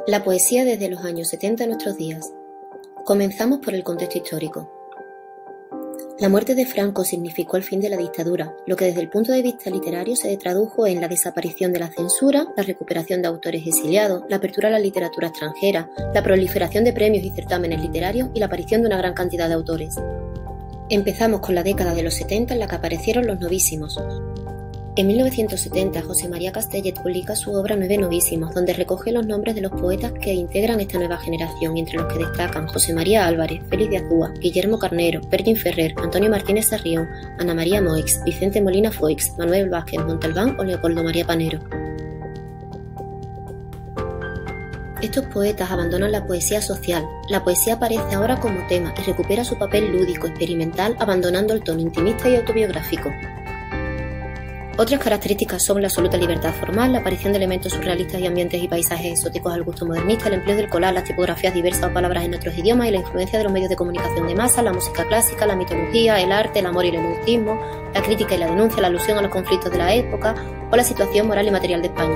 La poesía desde los años 70 a nuestros días. Comenzamos por el contexto histórico. La muerte de Franco significó el fin de la dictadura, lo que desde el punto de vista literario se tradujo en la desaparición de la censura, la recuperación de autores exiliados, la apertura a la literatura extranjera, la proliferación de premios y certámenes literarios y la aparición de una gran cantidad de autores. Empezamos con la década de los 70 en la que aparecieron los novísimos. En 1970, José María Castellet publica su obra Nueve Novísimos, donde recoge los nombres de los poetas que integran esta nueva generación, y entre los que destacan José María Álvarez, Félix de Azúa, Guillermo Carnero, Perkin Ferrer, Antonio Martínez Sarrión, Ana María Moix, Vicente Molina Foix, Manuel Vázquez Montalbán o Leopoldo María Panero. Estos poetas abandonan la poesía social. La poesía aparece ahora como tema y recupera su papel lúdico, experimental, abandonando el tono intimista y autobiográfico. Otras características son la absoluta libertad formal, la aparición de elementos surrealistas y ambientes y paisajes exóticos al gusto modernista, el empleo del collage, las tipografías diversas o palabras en otros idiomas y la influencia de los medios de comunicación de masa, la música clásica, la mitología, el arte, el amor y el erotismo, la crítica y la denuncia, la alusión a los conflictos de la época o la situación moral y material de España.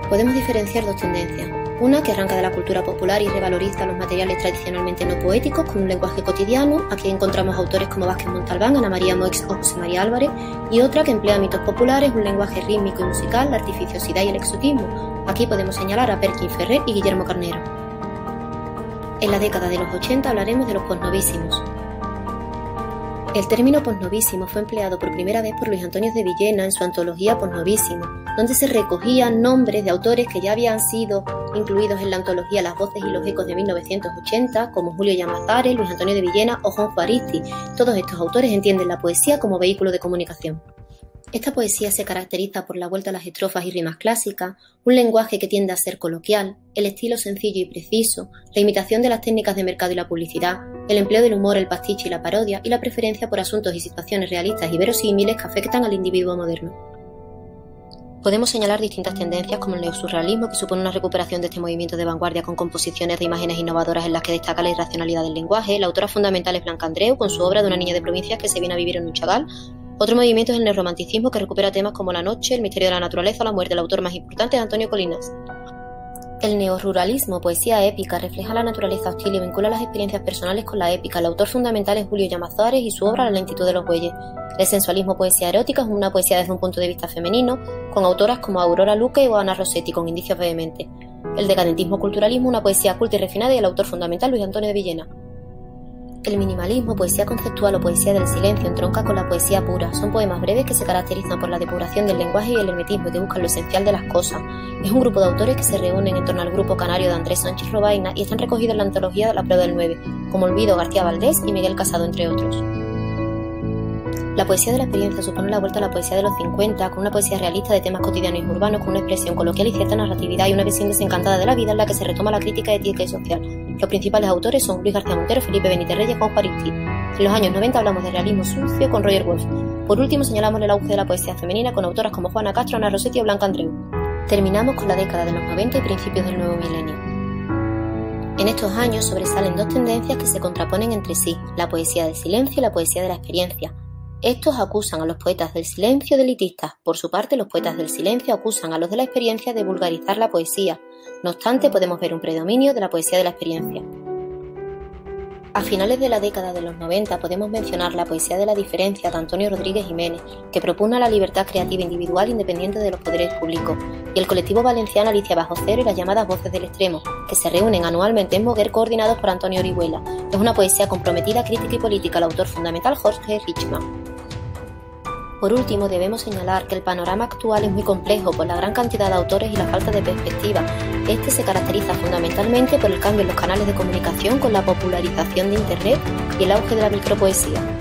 Podemos diferenciar dos tendencias. Una que arranca de la cultura popular y revaloriza los materiales tradicionalmente no poéticos con un lenguaje cotidiano. Aquí encontramos autores como Vázquez Montalbán, Ana María Moix o José María Álvarez, y otra que emplea mitos populares, un lenguaje rítmico y musical, la artificiosidad y el exotismo. Aquí podemos señalar a Perkin Ferrer y Guillermo Carnero. En la década de los 80 hablaremos de los posnovísimos. El término posnovísimo fue empleado por primera vez por Luis Antonio de Villena en su antología Posnovísimo, donde se recogían nombres de autores que ya habían sido incluidos en la antología Las voces y los ecos de 1980, como Julio Llamazares, Luis Antonio de Villena o Juanjo Aristi. Todos estos autores entienden la poesía como vehículo de comunicación. Esta poesía se caracteriza por la vuelta a las estrofas y rimas clásicas, un lenguaje que tiende a ser coloquial, el estilo sencillo y preciso, la imitación de las técnicas de mercado y la publicidad, el empleo del humor, el pastiche y la parodia y la preferencia por asuntos y situaciones realistas y verosímiles que afectan al individuo moderno. Podemos señalar distintas tendencias como el neosurrealismo, que supone una recuperación de este movimiento de vanguardia con composiciones de imágenes innovadoras en las que destaca la irracionalidad del lenguaje. La autora fundamental es Blanca Andreu, con su obra de una niña de provincias que se viene a vivir en un chagal. Otro movimiento es el neorromanticismo, que recupera temas como la noche, el misterio de la naturaleza o la muerte. El autor más importante es Antonio Colinas. El neoruralismo, poesía épica, refleja la naturaleza hostil y vincula las experiencias personales con la épica. El autor fundamental es Julio Llamazares y su obra La lentitud de los bueyes. El sensualismo, poesía erótica, es una poesía desde un punto de vista femenino, con autoras como Aurora Luque o Ana Rossetti, con indicios vehementes. El decadentismo, culturalismo, una poesía culta y refinada, y el autor fundamental Luis Antonio de Villena. El minimalismo, poesía conceptual o poesía del silencio, entronca con la poesía pura. Son poemas breves que se caracterizan por la depuración del lenguaje y el hermetismo y que buscan lo esencial de las cosas. Es un grupo de autores que se reúnen en torno al grupo canario de Andrés Sánchez Robaina y están recogidos en la antología La prueba del 9, como Olvido García Valdés y Miguel Casado, entre otros. La poesía de la experiencia supone la vuelta a la poesía de los 50, con una poesía realista de temas cotidianos y urbanos, con una expresión coloquial y cierta narratividad y una visión desencantada de la vida en la que se retoma la crítica ética y social. Los principales autores son Luis García Montero, Felipe Benítez Reyes y Juanjo Aristi. En los años 90 hablamos de realismo sucio con Roger Wolf. Por último señalamos el auge de la poesía femenina con autoras como Juana Castro, Ana Rossetti o Blanca Andreu. Terminamos con la década de los 90 y principios del nuevo milenio. En estos años sobresalen dos tendencias que se contraponen entre sí, la poesía del silencio y la poesía de la experiencia. Estos acusan a los poetas del silencio de elitistas. Por su parte, los poetas del silencio acusan a los de la experiencia de vulgarizar la poesía. No obstante, podemos ver un predominio de la poesía de la experiencia. A finales de la década de los 90 podemos mencionar la poesía de la diferencia de Antonio Rodríguez Jiménez, que propugna la libertad creativa individual independiente de los poderes públicos, y el colectivo valenciano Alicia Bajo Cero y las llamadas Voces del Extremo, que se reúnen anualmente en Moguer coordinados por Antonio Orihuela. Es una poesía comprometida, crítica y política, el autor fundamental Jorge Richman. Por último, debemos señalar que el panorama actual es muy complejo por la gran cantidad de autores y la falta de perspectiva. Este se caracteriza fundamentalmente por el cambio en los canales de comunicación con la popularización de Internet y el auge de la micropoesía.